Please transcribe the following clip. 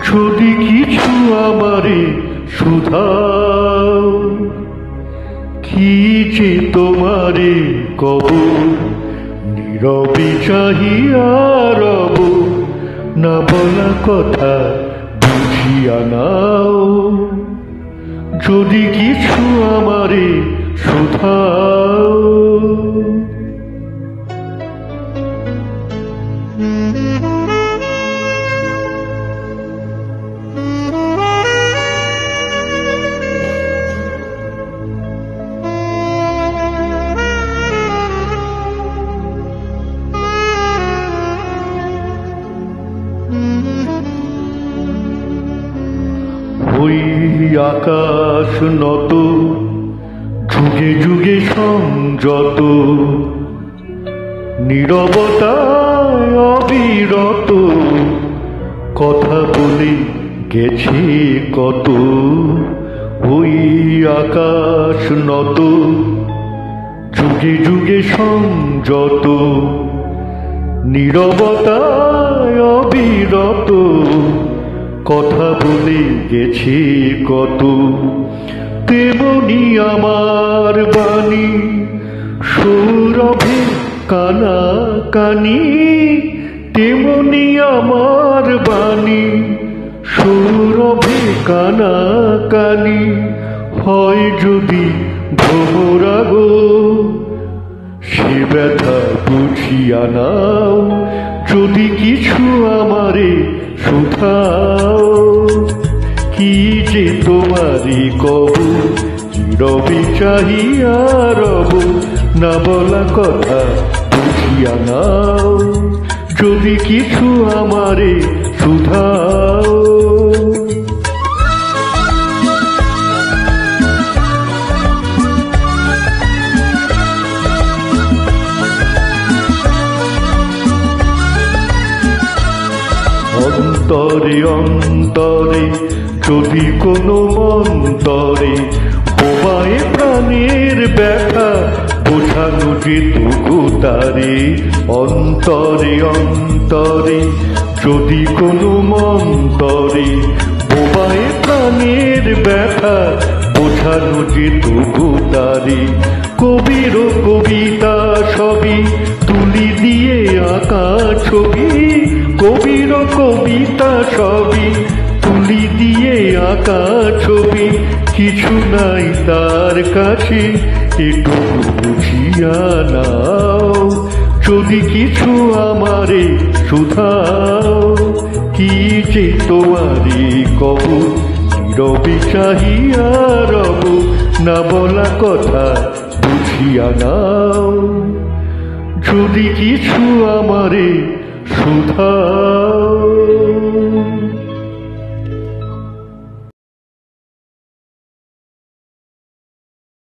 যদি কিছু আমারে শুধাও, কি যে তোমারে কব, নীরবে চাহিয়া রব, না বলা কথা বুঝিয়া নাও। যদি কিছু আমারে শুধাও, ওই আকাশ নত, যুগে যুগে সংযত, নীরবতায় অবিরত, কথা বলে গেছে কত। ওই আকাশ নত, যুগে যুগে সংযত, নীরবতায় অবিরত, কথা বলে গেছে কত। তেমনি আমার বাণী সৌরভে কানা কানি, তেমনি আমার বাণী সৌরভে কানা কানি। হয় যদি ভোমরা গো, সে ব্যথা বুঝিয়া নাও। যদি কিছু আমারে শুধাও, কি যে তোমারি কব, নীরবে চাহিয়া রব, না বলা কথা বুঝিয়া নাও। যদি কিছু আমারে শুধাও, অন্তরে অন্তরে যদি কোনো মন্তরে বোবায় প্রাণের ব্যথা বোঝানো যেত তারে। অন্তরে অন্তরে যদি কোনো মন্তরে বোবায় প্রাণের ব্যথা বোঝানো যেত তারে। কবির কবিতা সবই তুলি দিয়ে আঁকা ছবি, কবির কবিতা সবই তুলি দিয়ে আঁকা ছবি। কিছু নাই তার কাছে এটুকু বুঝিয়া নাও। যদি কিছু আমারে শুধাও, কি যে তোমারে কব, নীরবে চাহিয়া রব, না বলা কথা বুঝিয়া নাও। যদি কিছু আমারে শুধাও।